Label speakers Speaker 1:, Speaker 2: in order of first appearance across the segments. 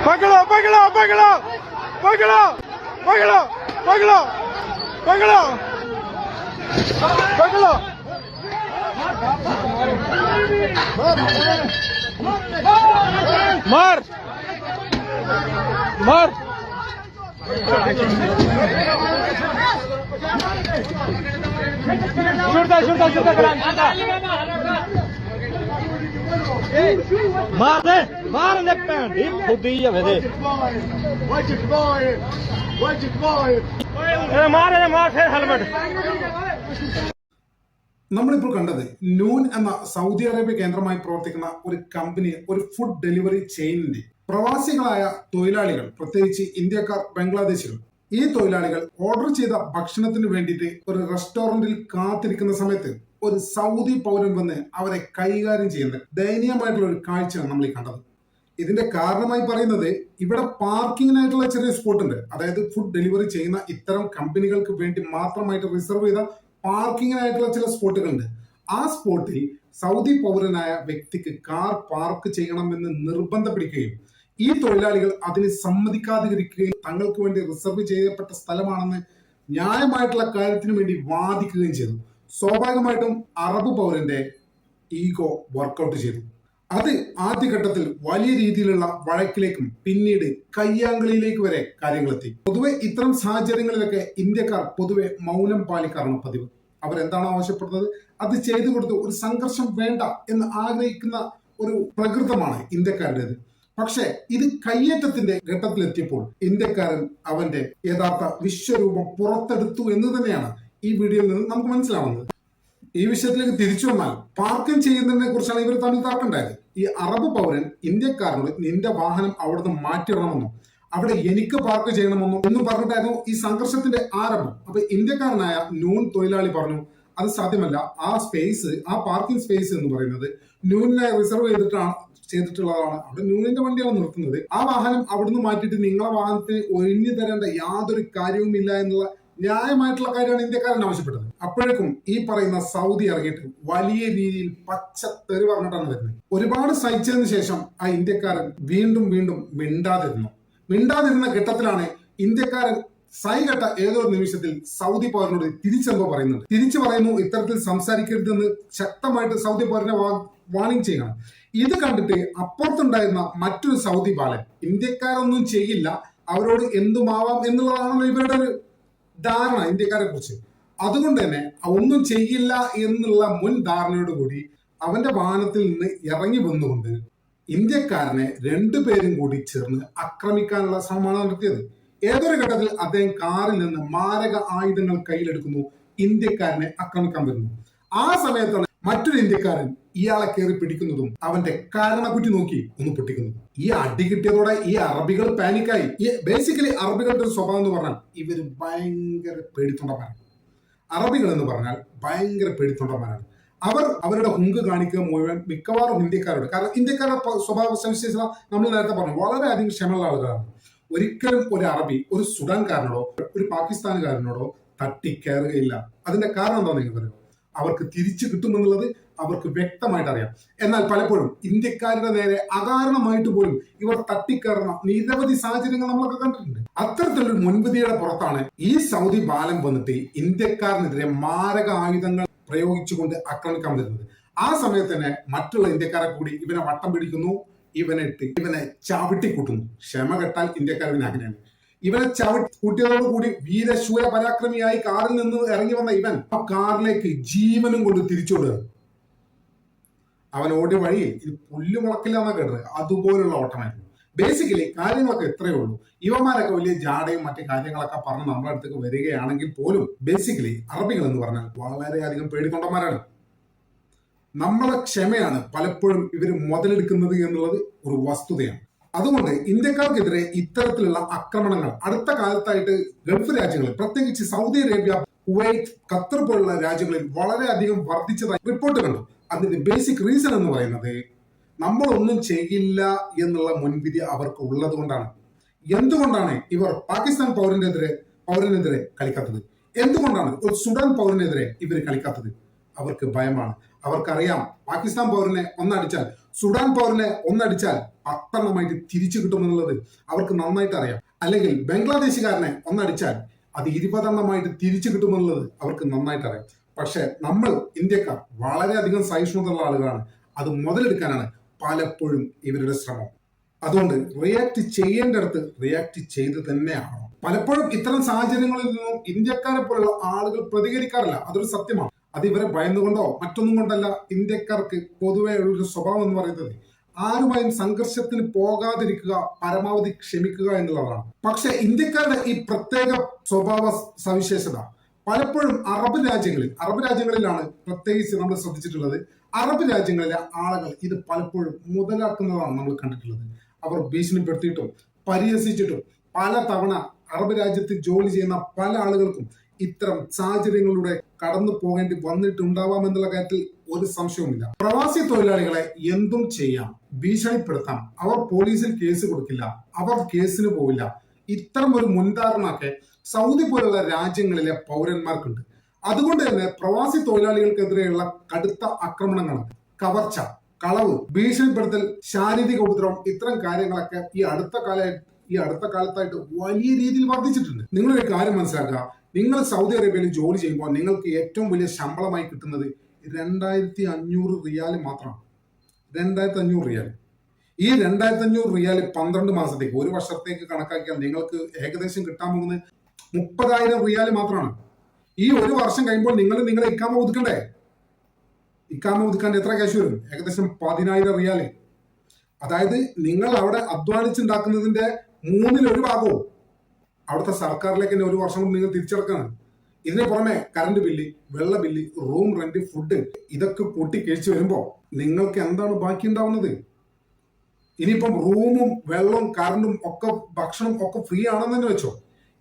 Speaker 1: पकड़ो पकड़ो पकड़ो पकड़ो पकड़ो पकड़ो पकड़ो पकड़ो मार मार छुड़ता छुड़ता छुड़ता मार दे मार दे पैंट खुद ही जावे दे मार मार फिर हेलमेट
Speaker 2: നമ്മളിപ്പോൾ കണ്ടത് നൂൻ എന്ന സൗദി അറേബ്യ കേന്ദ്രമായി പ്രവർത്തിക്കുന്ന ഒരു കമ്പനി, ഒരു ഫുഡ് ഡെലിവറി ചെയിനിന്റെ പ്രവാസികളായ തൊഴിലാളികൾ, പ്രത്യേകിച്ച് ഇന്ത്യക്കാർ, ബംഗ്ലാദേശികൾ, ഈ തൊഴിലാളികൾ ഓർഡർ ചെയ്ത ഭക്ഷണത്തിന് വേണ്ടിയിട്ട് ഒരു റെസ്റ്റോറന്റിൽ കാത്തിരിക്കുന്ന സമയത്ത് ഒരു സൗദി പൗരൻ വന്ന് അവരെ കൈകാര്യം ചെയ്യുന്ന ദയനീയമായിട്ടുള്ള ഒരു കാഴ്ചയാണ് നമ്മൾ ഈ കണ്ടത്. ഇതിന്റെ കാരണമായി പറയുന്നത്, ഇവിടെ പാർക്കിങ്ങിനായിട്ടുള്ള ചെറിയ സ്പോട്ട് ഉണ്ട്. അതായത് ഫുഡ് ഡെലിവറി ചെയ്യുന്ന ഇത്തരം കമ്പനികൾക്ക് വേണ്ടി മാത്രമായിട്ട് റിസർവ് ചെയ്ത പാർക്കിങ്ങിനായിട്ടുള്ള ചില സ്പോട്ടുകളുണ്ട്. ആ സ്പോട്ടിൽ സൗദി പൗരനായ വ്യക്തിക്ക് കാർ പാർക്ക് ചെയ്യണമെന്ന് നിർബന്ധം പിടിക്കുകയും ഈ തൊഴിലാളികൾ അതിന് സമ്മതിക്കാതിരിക്കുകയും തങ്ങൾക്ക് വേണ്ടി റിസർവ് ചെയ്യപ്പെട്ട സ്ഥലമാണെന്ന് ന്യായമായിട്ടുള്ള കാര്യത്തിന് വേണ്ടി വാദിക്കുകയും ചെയ്തു. സ്വാഭാവികമായിട്ടും അറബ് പൗരന്റെ ഈഗോ വർക്കൗട്ട് ചെയ്തു. അത് ആദ്യഘട്ടത്തിൽ വലിയ രീതിയിലുള്ള വഴക്കിലേക്കും പിന്നീട് കയ്യാങ്കളിയിലേക്ക് വരെ കാര്യങ്ങളെത്തി. പൊതുവെ ഇത്തരം സാഹചര്യങ്ങളിലൊക്കെ ഇന്ത്യക്കാർ പൊതുവെ മൗനം പാലിക്കാറാണ് പതിവ്. അവരെന്താണോ ആവശ്യപ്പെടുന്നത് അത് ചെയ്തു കൊടുത്ത് ഒരു സംഘർഷം വേണ്ട എന്ന് ആഗ്രഹിക്കുന്ന ഒരു പ്രകൃതമാണ് ഇന്ത്യക്കാരുടേത്. പക്ഷെ ഇത് കയ്യേറ്റത്തിന്റെ ഘട്ടത്തിലെത്തിയപ്പോൾ ഇന്ത്യക്കാരൻ അവന്റെ യഥാർത്ഥ വിശ്വരൂപം പുറത്തെടുത്തു എന്ന് തന്നെയാണ് ഈ വീഡിയോയിൽ നിന്ന് നമുക്ക് മനസ്സിലാവുന്നത്. ഈ വിഷയത്തിലേക്ക് തിരിച്ചു വന്നാൽ, പാർക്കിംഗ് ചെയ്യുന്നതിനെ കുറിച്ചാണ് ഇവർ തമ്മിൽ തർക്കമുണ്ടായത്. ഈ അറബ് പൗരൻ ഇന്ത്യക്കാരനോട് നിന്റെ വാഹനം അവിടുന്ന് മാറ്റിയിടണമെന്നും അവിടെ എനിക്ക് പാർക്ക് ചെയ്യണമെന്നും എന്നും പറഞ്ഞിട്ടായിരുന്നു ഈ സംഘർഷത്തിന്റെ ആരംഭം. അപ്പൊ ഇന്ത്യക്കാരനായ നൂൻ തൊഴിലാളി പറഞ്ഞു, അത് സാധ്യമല്ല, ആ സ്പേസ്, ആ പാർക്കിംഗ് സ്പേസ് എന്ന് പറയുന്നത് നൂനിനെ റിസർവ് ചെയ്തിട്ടുള്ളതാണ്. അവിടെ നൂനിന്റെ വണ്ടിയാണ് നിർത്തുന്നത്. ആ വാഹനം അവിടുന്ന് മാറ്റിയിട്ട് നിങ്ങളെ വാഹനത്തിന് ഒഴിഞ്ഞു തരേണ്ട യാതൊരു കാര്യവുമില്ല എന്നുള്ള ന്യായമായിട്ടുള്ള കാര്യമാണ് ഇന്ത്യക്കാരൻ ആവശ്യപ്പെട്ടത്. അപ്പോഴേക്കും ഈ പറയുന്ന സൗദി ഇറങ്ങിയിട്ട് വലിയ രീതിയിൽ പച്ച തെറി പറഞ്ഞിട്ടാണ് വരുന്നത്. ഒരുപാട് സഹിച്ചതിന് ശേഷം ആ ഇന്ത്യക്കാരൻ വീണ്ടും വീണ്ടും മിണ്ടാതിരുന്ന ഘട്ടത്തിലാണ് ഇന്ത്യക്കാരൻ സൈകെട്ട ഏതോ നിമിഷത്തിൽ സൗദി പൗരനോട് തിരിച്ചെന്തോ പറയുന്നുണ്ട്. തിരിച്ചു പറയുന്നു, ഇത്തരത്തിൽ സംസാരിക്കരുതെന്ന് ശക്തമായിട്ട് സൗദി പൗരനെ വാണിംഗ് ചെയ്യണം. ഇത് കണ്ടിട്ട് അപ്പുറത്തുണ്ടായിരുന്ന മറ്റൊരു സൗദി ബാലൻ, ഇന്ത്യക്കാരൊന്നും ചെയ്യില്ല, അവരോട് എന്തുമാവാം എന്നുള്ളതാണല്ലോ ഇവരുടെ ഒരു ധാരണ ഇന്ത്യക്കാരെ കുറിച്ച്. അതുകൊണ്ട് തന്നെ ഒന്നും ചെയ്യില്ല എന്നുള്ള മുൻ ധാരണയോടുകൂടി അവന്റെ വാഹനത്തിൽ നിന്ന് ഇറങ്ങി വന്നുകൊണ്ട് ഇന്ത്യക്കാരനെ രണ്ടുപേരും കൂടി ചേർന്ന് ആക്രമിക്കാനുള്ള ശ്രമമാണ് നടത്തിയത്. ഏതൊരു ഘട്ടത്തിൽ അദ്ദേഹം കാറിൽ നിന്ന് മാരക ആയുധങ്ങൾ കയ്യിലെടുക്കുന്നു, ഇന്ത്യക്കാരനെ ആക്രമിക്കാൻ വരുന്നു. ആ സമയത്താണ് മറ്റൊരു ഇന്ത്യക്കാരൻ ഇയാളെ കയറി പിടിക്കുന്നതും അവന്റെ കാരണക്കുറ്റി നോക്കി ഒന്ന് പൊട്ടിക്കുന്നതും. ഈ അടി കിട്ടിയതോടെ ഈ അറബികൾ പാനിക്കായി. ബേസിക്കലി അറബികളുടെ ഒരു സ്വഭാവം എന്ന് പറഞ്ഞാൽ ഇവര് ഭയങ്കര പേടിത്തൊണ്ടന്മാരാണ്. അറബികൾ എന്ന് പറഞ്ഞാൽ ഭയങ്കര പേടിത്തൊണ്ടന്മാരാണ്. അവർ അവരുടെ ഹുങ്ക് കാണിക്കുക മുഴുവൻ മിക്കവാറും ഇന്ത്യക്കാരോട്. കാരണം ഇന്ത്യക്കാരുടെ സ്വഭാവ സവിശേഷത നമ്മൾ നേരത്തെ പറഞ്ഞു, വളരെയധികം ക്ഷമയുള്ള ആളുകളാണ്. ഒരിക്കലും ഒരു അറബി ഒരു സുഡാൻകാരനോടോ ഒരു പാകിസ്ഥാനുകാരനോടോ തട്ടിക്കയറുകയില്ല. അതിന്റെ കാരണം എന്താണെന്ന് നിങ്ങൾ പറയും, അവർക്ക് തിരിച്ചു കിട്ടുമെന്നുള്ളത് അവർക്ക് വ്യക്തമായിട്ട് അറിയാം. എന്നാൽ പലപ്പോഴും ഇന്ത്യക്കാരുടെ നേരെ അകാരണമായിട്ട് പോലും ഇവർ തട്ടിക്കയറുന്ന നിരവധി സാഹചര്യങ്ങൾ നമ്മളൊക്കെ കണ്ടിട്ടുണ്ട്. അത്തരത്തിലൊരു മുൻവിധിയുടെ പുറത്താണ് ഈ സൗദി ബാലൻ വന്നിട്ട് ഇന്ത്യക്കാരനെതിരെ മാരക ആയുധങ്ങൾ പ്രയോഗിച്ചുകൊണ്ട് ആക്രമിക്കാൻ വരുന്നത്. ആ സമയത്ത് തന്നെ മറ്റുള്ള ഇന്ത്യക്കാരെ കൂടി ഇവനെ വട്ടം പിടിക്കുന്നു, ഇവനെ ചവിട്ടിക്കൂട്ടുന്നു. ക്ഷമ കെട്ടാൽ ഇന്ത്യക്കാരൻ അങ്ങനെയാണ്. ഇവനെ കൂട്ടിയതോടുകൂടി വീരശൂര പരാക്രമിയായി കാറിൽ നിന്ന് ഇറങ്ങി വന്ന ഇവൻ ആ കാറിലേക്ക് ജീവനും കൊണ്ട് തിരിച്ചോടുകയാണ്. അവൻ ഓടിയ വഴിയിൽ ഇത് പുല്ല് മുളക്കില്ല എന്നാ കേട്ടത്, അതുപോലുള്ള ഓട്ടമായിരുന്നു. ബേസിക്കലി കാര്യങ്ങളൊക്കെ എത്രയേ ഉള്ളൂ. ഇവന്മാരൊക്കെ വലിയ ജാടയും മറ്റു കാര്യങ്ങളൊക്കെ പറഞ്ഞ് നമ്മുടെ അടുത്തേക്ക് വരികയാണെങ്കിൽ പോലും ബേസിക്കലി അറബികൾ എന്ന് പറഞ്ഞാൽ വളരെയധികം പേടിത്തൊണ്ടന്മാരാണ്. നമ്മളെ ക്ഷമയാണ് പലപ്പോഴും ഇവർ മുതലെടുക്കുന്നത് എന്നുള്ളത് ഒരു വസ്തുതയാണ്. അതുകൊണ്ട് ഇന്ത്യക്കാർക്കെതിരെ ഇത്തരത്തിലുള്ള ആക്രമണങ്ങൾ അടുത്ത കാലത്തായിട്ട് ഗൾഫ് രാജ്യങ്ങളിൽ, പ്രത്യേകിച്ച് സൗദി അറേബ്യ, കുവൈറ്റ്, ഖത്തർ പോലുള്ള രാജ്യങ്ങളിൽ വളരെയധികം വർദ്ധിച്ചതായി റിപ്പോർട്ട് കണ്ടു. അതിന്റെ ബേസിക് റീസൺ എന്ന് പറയുന്നത് നമ്മളൊന്നും ചെയ്യില്ല എന്നുള്ള മുൻവിധി അവർക്ക് ഉള്ളത് കൊണ്ടാണ്. എന്തുകൊണ്ടാണ് ഇവർ പാകിസ്ഥാൻ പൗരനെതിരെ കളിക്കാത്തത്? എന്തുകൊണ്ടാണ് ഒരു സുഡാൻ പൗരനെതിരെ ഇവർ കളിക്കാത്തത്? അവർക്ക് ഭയമാണ്. അവർക്കറിയാം പാകിസ്ഥാൻ പൗരനെ ഒന്നടിച്ചാൽ, സുഡാൻ പൗരനെ ഒന്നടിച്ചാൽ 10 തിരിച്ചു കിട്ടുമെന്നുള്ളത് അവർക്ക് നന്നായിട്ട് അറിയാം. അല്ലെങ്കിൽ ബംഗ്ലാദേശുകാരനെ ഒന്നടിച്ചാൽ അത് 20 തിരിച്ചു കിട്ടുമെന്നുള്ളത് അവർക്ക് നന്നായിട്ട് അറിയാം. പക്ഷെ നമ്മൾ ഇന്ത്യക്കാർ വളരെയധികം സഹിഷ്ണുതയുള്ള ആളുകളാണ്. അത് മുതലെടുക്കാനാണ് പലപ്പോഴും ഇവരുടെ ശ്രമം. അതുകൊണ്ട് റിയാക്ട് ചെയ്യേണ്ടടുത്ത് റിയാക്ട് ചെയ്ത് തന്നെ ആവണം. പലപ്പോഴും ഇത്തരം സാഹചര്യങ്ങളിൽ നിന്നും ഇന്ത്യക്കാരെ പോലുള്ള ആളുകൾ പ്രതികരിക്കാറില്ല. അതൊരു സത്യമാണ്. അത് ഇവരെ ഭയന്നുകൊണ്ടോ മറ്റൊന്നും കൊണ്ടല്ല. ഇന്ത്യക്കാർക്ക് പൊതുവെ ഉള്ളൊരു സ്വഭാവം എന്ന് പറയുന്നത് ആരുമായും സംഘർഷത്തിന് പോകാതിരിക്കുക, പരമാവധി ക്ഷമിക്കുക എന്നുള്ളതാണ്. പക്ഷെ ഇന്ത്യക്കാരുടെ ഈ പ്രത്യേക സ്വഭാവ സവിശേഷത പലപ്പോഴും അറബ് രാജ്യങ്ങളിലാണ് പ്രത്യേകിച്ച് നമ്മൾ ശ്രദ്ധിച്ചിട്ടുള്ളത്. അറബ് രാജ്യങ്ങളിലെ ആളുകൾ ഇത് പലപ്പോഴും മുതലാക്കുന്നതാണ് നമ്മൾ കണ്ടിട്ടുള്ളത്. അവർ ഭീഷണിപ്പെടുത്തിയിട്ടും പരിഹസിച്ചിട്ടും പല തവണ അറബ് രാജ്യത്ത് ജോലി ചെയ്യുന്ന പല ആളുകൾക്കും ഇത്തരം സാഹചര്യങ്ങളിലൂടെ കടന്നു പോകേണ്ടി വന്നിട്ടുണ്ടാവാമെന്നുള്ള കാര്യത്തിൽ ഒരു സംശയവുമില്ല. പ്രവാസി തൊഴിലാളികളെ എന്തും ചെയ്യാം, ഭീഷണിപ്പെടുത്താം, അവർ പോലീസിൽ കേസ് കൊടുക്കില്ല, അവർ കേസിന് പോവില്ല. ഇത്തരം ഒരു മുൻധാരണയൊക്കെ സൗദി പോലുള്ള രാജ്യങ്ങളിലെ പൗരന്മാർക്കുണ്ട്. അതുകൊണ്ട് തന്നെ പ്രവാസി തൊഴിലാളികൾക്കെതിരെയുള്ള കടുത്ത ആക്രമണങ്ങൾ, കവർച്ച, കളവ്, ഭീഷണിപ്പെടുത്തൽ, ശാരീരിക ഉപദ്രവം, ഇത്തരം കാര്യങ്ങളൊക്കെ ഈ അടുത്ത കാലത്തായിട്ട് വലിയ രീതിയിൽ വർദ്ധിച്ചിട്ടുണ്ട്. നിങ്ങളൊരു കാര്യം മനസ്സിലാക്കുക, നിങ്ങൾ സൗദി അറേബ്യയിൽ ജോലി ചെയ്യുമ്പോൾ നിങ്ങൾക്ക് ഏറ്റവും വലിയ ശമ്പളമായി കിട്ടുന്നത് 2500 റിയാൽ മാത്രമാണ്. 2500 റിയാൽ. ഈ 2500 റിയാൽ 12 മാസത്തേക്ക്, ഒരു വർഷത്തേക്ക് കണക്കാക്കിയാൽ നിങ്ങൾക്ക് ഏകദേശം കിട്ടാൻ പോകുന്നത് 30,000 റിയാൽ മാത്രമാണ്. ഈ ഒരു വർഷം കഴിയുമ്പോൾ നിങ്ങളെ ഇക്കാമ ഒതുക്കണ്ടേ? ഇക്കാമ ഒതുക്കാൻ എത്ര ക്യാഷ് വരും? ഏകദേശം 10,000 റിയാൽ. അതായത് നിങ്ങൾ അവിടെ അധ്വാനിച്ചുണ്ടാക്കുന്നതിന്റെ 1/3 ഭാഗവും അവിടുത്തെ സർക്കാരിലേക്ക് തന്നെ ഒരു വർഷം കൊണ്ട് നിങ്ങൾ തിരിച്ചടക്കാണ്. ഇതിന് പുറമെ കറണ്ട് ബില്ല്, വെള്ള ബില്ല്, റൂം റെന്റ്, ഫുഡ്, ഇതൊക്കെ കൂട്ടി കഴിച്ചു വരുമ്പോ നിങ്ങൾക്ക് എന്താണ് ബാക്കി ഉണ്ടാവുന്നത്? ഇനിയിപ്പം റൂമും വെള്ളവും കറണ്ടും ഒക്കെ ഭക്ഷണം ഒക്കെ ഫ്രീ ആണെന്ന് തന്നെ വെച്ചോ.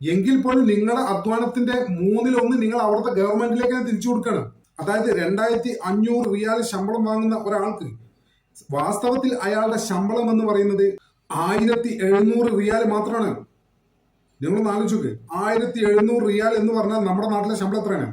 Speaker 2: എങ്കിൽ പോലും നിങ്ങളുടെ അധ്വാനത്തിന്റെ 1/3 നിങ്ങൾ അവിടുത്തെ ഗവൺമെന്റിലേക്ക് തന്നെ തിരിച്ചു കൊടുക്കുകയാണ്. അതായത് 2500 റിയാൽ ശമ്പളം വാങ്ങുന്ന ഒരാൾക്ക് വാസ്തവത്തിൽ അയാളുടെ ശമ്പളം എന്ന് പറയുന്നത് 1700 റിയാൽ മാത്രമാണ്. നിങ്ങൾ ആലോചിച്ച് 1700 റിയാൽ എന്ന് പറഞ്ഞാൽ നമ്മുടെ നാട്ടിലെ ശമ്പളം എത്രയാണ്?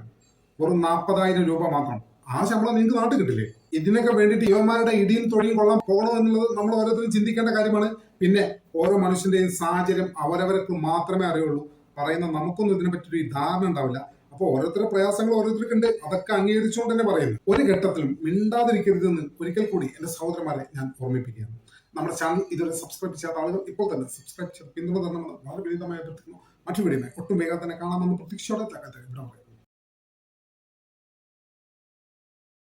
Speaker 2: വെറും 40,000 രൂപ മാത്രം. ആ ശമ്പളം നിങ്ങൾക്ക് നാട്ടിൽ കിട്ടില്ലേ? ഇതിനൊക്കെ വേണ്ടിയിട്ട് യുവന്മാരുടെ ഇടിയും തൊഴിയും കൊള്ളാൻ പോകണോ എന്നുള്ളത് നമ്മൾ ഓരോരുത്തരും ചിന്തിക്കേണ്ട കാര്യമാണ്. പിന്നെ ഓരോ മനുഷ്യന്റെയും സാഹചര്യം അവരവർക്ക് മാത്രമേ അറിയുള്ളൂ. പറയുന്ന നമുക്കൊന്നും ഇതിനെ പറ്റി ധാരണ ഉണ്ടാവില്ല. അപ്പോൾ ഓരോരുത്തരുടെ പ്രയാസങ്ങൾ ഓരോരുത്തർക്കുണ്ട്. അതൊക്കെ അംഗീകരിച്ചുകൊണ്ട് തന്നെ പറയുന്നു. ഒരു ഘട്ടത്തിലും മിണ്ടാതിരിക്കരുതെന്ന് ഒരിക്കൽ കൂടി എന്റെ സഹോദരന്മാരെ ഞാൻ ഓർമ്മിപ്പിക്കുകയാണ്. നമ്മുടെ ചാനൽ ഇതുവരെ സബ്സ്ക്രൈബ് ചെയ്യാത്ത ആളുകൾ ഇപ്പോൾ തന്നെ സബ്സ്ക്രൈബ് ചെയ്ത് പിന്തുണ തരണമെന്ന് വളരെ വിനീതമായി അഭ്യർത്ഥിക്കുന്നു. മറ്റു വീഡിയോ ഒട്ടും വേഗം തന്നെ കാണാമെന്ന് പ്രതീക്ഷയോടെ